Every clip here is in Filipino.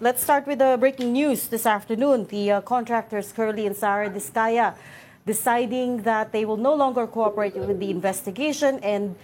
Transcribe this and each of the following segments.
let's start with the breaking news this afternoon. The contractors, Curly and Sara Diskaya, deciding that they will no longer cooperate with the investigation. And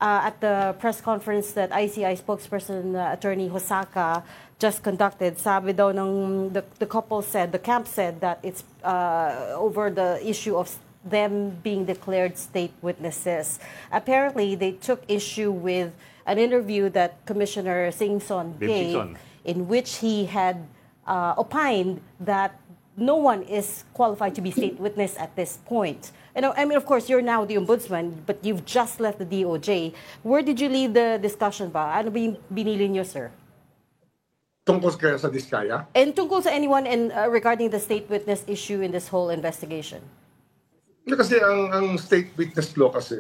at the press conference that ICI spokesperson Attorney Hosaka just conducted, sabi daw ng the couple said, the camp said that it's over the issue of them being declared state witnesses. Apparently, they took issue with an interview that Commissioner Singson gave, in which he had opined that no one is qualified to be state witness at this point. I mean, of course, you're now the ombudsman, but you've just left the DOJ. Where did you leave the discussion ba? Ano binili niyo, sir? Tungkol kaya sa Diskaya? And tungkol sa anyone regarding the state witness issue in this whole investigation? Kasi ang state witness law kasi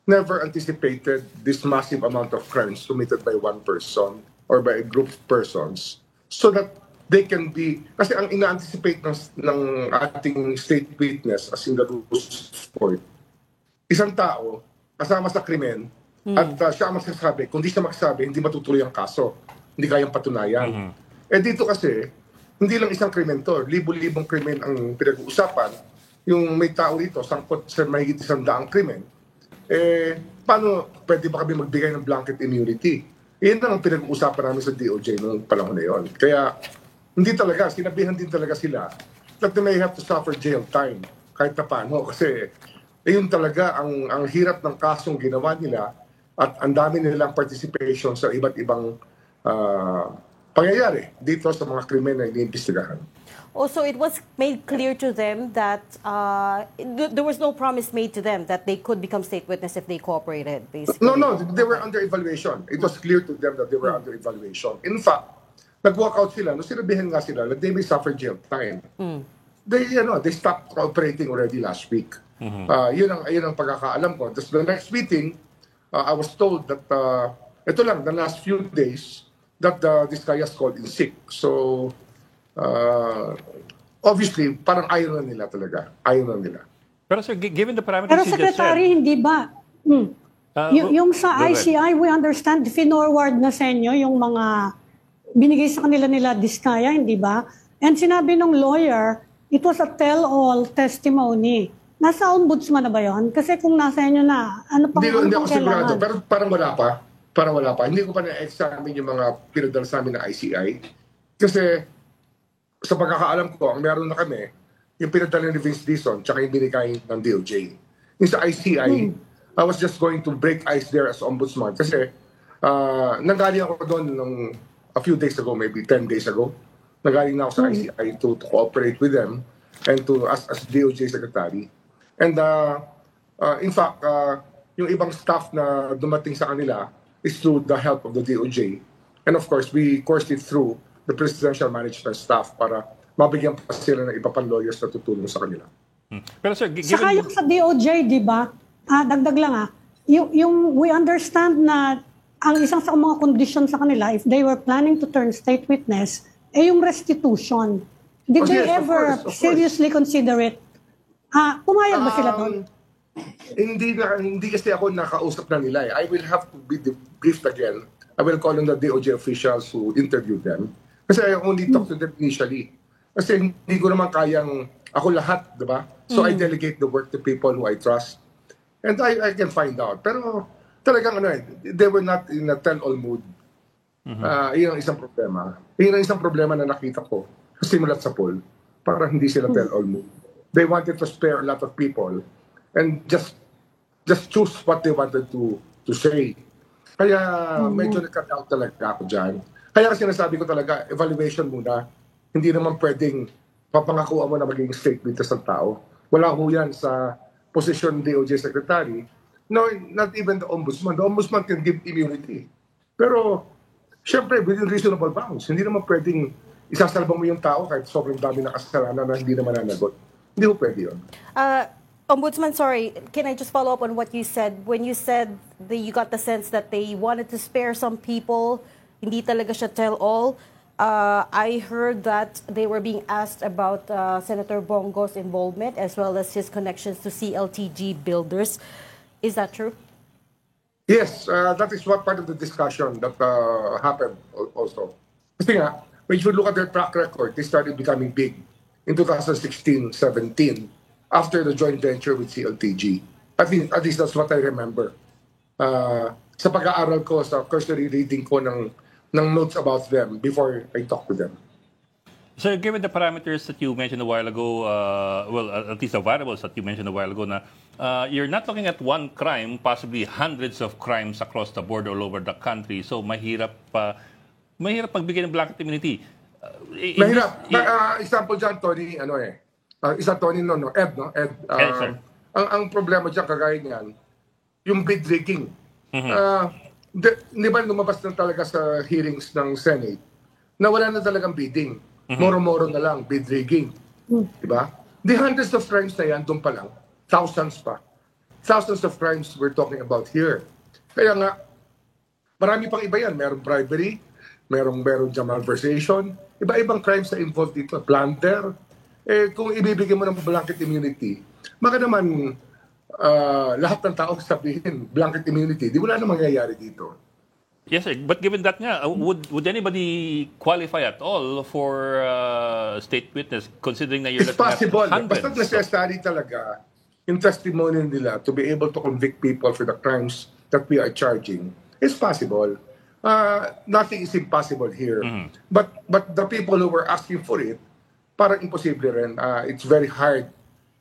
never anticipated this massive amount of crimes committed by one person or by a group of persons so that they can be, kasi ang ina-anticipate ng ating state witness as in the rules of court, isang tao kasama sa krimen at siya ang magsasabi. Kung di siya magsasabi, hindi matutuloy ang kaso. Hindi kayang patunayan. Eh dito kasi, hindi lang isang krimen to. Libo-libong krimen ang pinag-uusapan. Yung may tao dito, sangkot sa mahigit 100 krimen. Eh, paano pwede ba kami magbigay ng blanket immunity? Iyan na ang pinag-uusapan namin sa DOJ noong panahon na yun. Kaya, hindi talaga, sinabihan din talaga sila that they may have to suffer jail time kahit na paano. Kasi, yun talaga ang hirap ng kasong ginawa nila at ang dami nilang participation sa iba't ibang pangyayari dito sa mga krimen na iniimbestigahan. Also, it was made clear to them that there was no promise made to them that they could become state witness if they cooperated, basically. No, they were under evaluation. It was clear to them that they were under evaluation. In fact, nag-walk out sila, no, sinabihan nga sila that they may suffer jail time. They stopped cooperating already last week. Yun ang pagkakaalam ko. The next meeting, I was told that, ito lang, the last few days, that this guy has called in sick. So, obviously, parang ayaw na nila talaga. Ayaw na nila. Pero sir, given the parameters Pero Secretary, hindi ba? Yung sa ICI, we understand, finorward na sa inyo yung mga binigay sa kanila nila Diskaya, hindi ba? And sinabi ng lawyer, it was a tell-all testimony. Nasa ombudsman na ba yun? Kasi kung nasa inyo na, ano pang hindi ako kailangan? sigurado, pero parang wala pa. Parang wala pa. Hindi ko pa na-examine yung mga pinadala sa amin ng ICI. Kasi, sa pagkakaalam ko, ang meron na kami, yung pinadala ni Vince Dizon, tsaka yung binigay ng DOJ. Yung sa ICI, I was just going to break ice there as ombudsman. Kasi, nanggaling ako doon a few days ago, maybe 10 days ago. Nanggaling na ako sa ICI to cooperate with them and to as DOJ secretary. And in fact, yung ibang staff na dumating sa kanila is through the help of the DOJ. And of course, we coursed it through the presidential management staff para mabigyan pa sila ng iba pang lawyers na tutulong sa kanila. Pero sir, saka yung sa DOJ, di ba? Dagdag lang yung we understand na ang isang sa mga condition sa kanila, if they were planning to turn state witness, yung restitution. Did they ever seriously consider it? Pumayag ba sila doon? Hindi kasi ako nakausap na nila. I will have to be debriefed again. I will call on the DOJ officials who interviewed them. Kasi I only talked to them initially. Kasi hindi ko naman kayang ako lahat, di ba? So I delegate the work to people who I trust. And I can find out. Pero talagang they were not in a tell-all mood. Yun ang isang problema. Yun ang isang problema na nakita ko simulat sa poll. Parang hindi sila tell-all mood. They wanted to spare a lot of people and just choose what they wanted to say. Kaya medyo nagka-doubt talaga ako dyan. Kaya kasi sinasabi ko talaga, evaluation muna. Hindi naman pwedeng papangakuha mo na magiging state witness ng tao. Wala ho yan sa position DOJ Secretary. No, not even the Ombudsman. The Ombudsman can give immunity. Pero, syempre, within reasonable bounds. Hindi naman pwedeng isasalbang mo yung tao kahit sobrang dami na kasalanan na hindi naman nanagot. Hindi ho pwede yun. Ombudsman, sorry, can I just follow up on what you said? When you said that you got the sense that they wanted to spare some people, hindi talaga siya tell-all, I heard that they were being asked about Senator Bongo's involvement as well as his connections to CLTG builders. Is that true? Yes, that is what part of the discussion that happened also. Kasi nga, if you look at their track record, they started becoming big in 2016-17 after the joint venture with CLTG. At least that's what I remember. Sa pag-aaral ko, sa cursory reading ko ng notes about them before I talk to them. So given the parameters that you mentioned a while ago, at least the variables that you mentioned a while ago, you're not looking at one crime, possibly hundreds of crimes across the board all over the country. So mahirap magbigay ng blanket immunity. Mahirap. Example dyan, Tony, Tony, Ed, no? Ed, Yes, sir. ang problema dyan, kagaya niyan, yung bid rigging. Di ba lumabas na talaga sa hearings ng Senate na wala na talagang bidding. Moro-moro na lang, bid rigging. Diba? The hundreds of crimes na yan, doon pa lang. Thousands pa. Thousands of crimes we're talking about here. Kaya nga, marami pang iba yan. Merong bribery, merong dyan malversation. Iba-ibang crimes na involved dito. Plunder. Kung ibibigay mo ng blanket immunity, baka naman lahat ng tao sabihin, blanket immunity, di wala na mangyayari dito. Yes, sir. But given that nga, would anybody qualify at all for state witness, considering that you're It's looking possible. at hundreds? Basta necessary talaga yung testimony nila to be able to convict people for the crimes that we are charging. It's possible. Nothing is impossible here. But the people who were asking for it, parang imposible rin. It's very hard.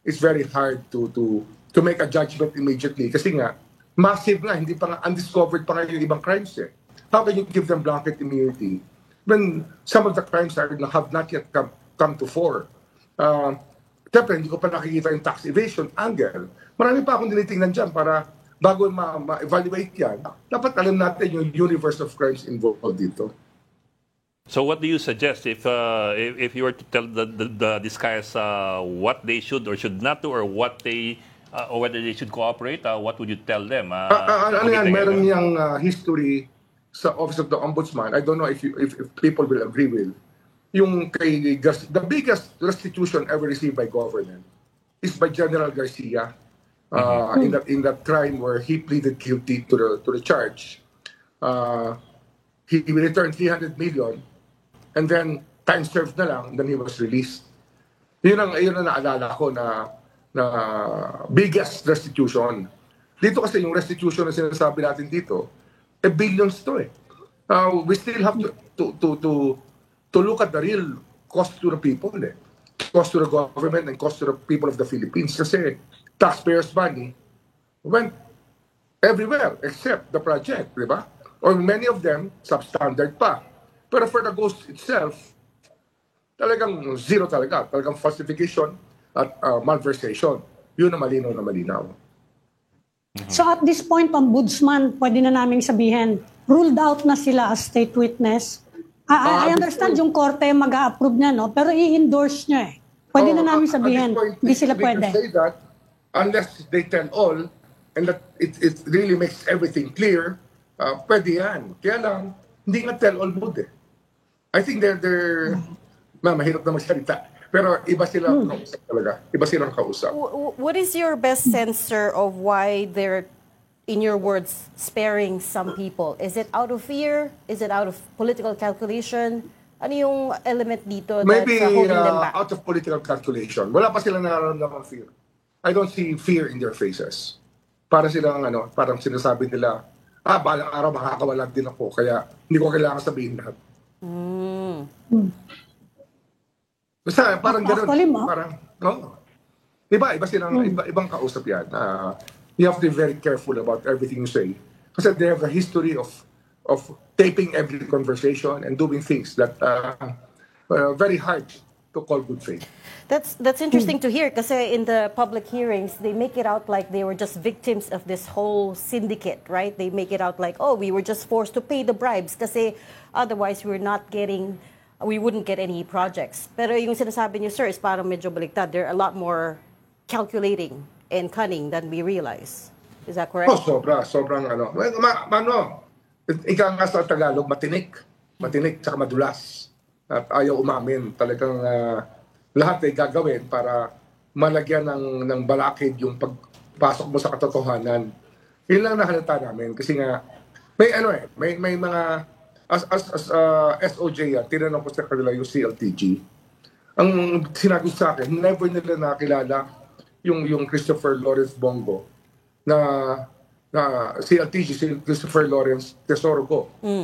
It's very hard to make a judgment immediately. Kasi nga, massive nga, hindi pa nga, undiscovered pa nga yung ibang crimes eh. How can you give them blanket immunity when some of the crimes have not yet come to fore? Siyempre, hindi ko pa nakikita yung tax evasion angle. Marami pa akong tinitingnan dyan para bago ma-evaluate yan, dapat alam natin yung universe of crimes involved dito. So what do you suggest if you were to tell the disguise what they should or should not do, or what they or whether they should cooperate? What would you tell them? Meron niyang history sa Office of the Ombudsman. I don't know if people will agree with. Yung the biggest restitution ever received by government is by General Garcia in that crime where he pleaded guilty to the charge. He returned 300 million and then time served na lang, then he was released. Yun ang naalala ko na biggest restitution. Dito kasi yung restitution na sinasabi natin dito, billions to eh. We still have to look at the real cost to the people eh. Cost to the government and cost to the people of the Philippines. Kasi taxpayers' money went everywhere except the project, di ba? Or many of them substandard pa. Pero for the ghost itself, talagang zero talaga. Talagang falsification at malversation. Yun na malinaw na malinaw. So at this point, Ombudsman, pwede na naming sabihin, ruled out na sila as state witness. I understand yung korte mag-a-approve niya, no? Pero i-endorse niya eh. Pwede na namin sabihin, hindi sila pwede. We can say that unless they tell all and that it really makes everything clear, pwede yan. Kaya lang, hindi nga tell all mode eh. I think they're mahirap na magsalita. Pero iba sila kausap talaga. Iba silang kausap. What is your best sense, sir, of why they're, in your words, sparing some people? Is it out of fear? Is it out of political calculation? Ano yung element dito Maybe that's holding them back? out of political calculation. Wala pa silang nararamdaman fear. I don't see fear in their faces. Para silang parang sinasabi nila, balang araw makakawalan din ako, kaya hindi ko kailangan sabihin lahat. Basta parang gano'n. Parang, iba silang, ibang kausap yan. You have to be very careful about everything you say. Kasi they have a history of taping every conversation and doing things that very hard to call good faith. That's interesting to hear kasi in the public hearings, they make it out like they were just victims of this whole syndicate, right? They make it out like, we were just forced to pay the bribes kasi otherwise we wouldn't get any projects. Pero yung sinasabi niyo, sir, is parang medyo baliktad. They're a lot more calculating and cunning than we realize. Is that correct? Sobrang ika nga sa Tagalog, matinik tsaka madulas. At ayaw umamin. Talagang lahat ay gagawin para malagyan ng balakid yung pagpasok mo sa katotohanan. Yun lang nahalata namin. Kasi nga, may mga SOJ, tinanong ko sa kanila yung CLTG. Ang sinabi sa akin, never nila nakilala yung Christopher Lawrence Bongo na CLTG, si Christopher Lawrence Tesoro.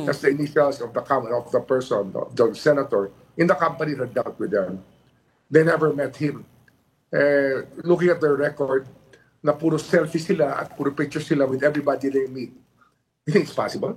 That's the initials of the person, the senator in the company that dealt with them. They never met him. Looking at their record, na puro selfie sila at puro picture sila with everybody they meet. You think it's possible?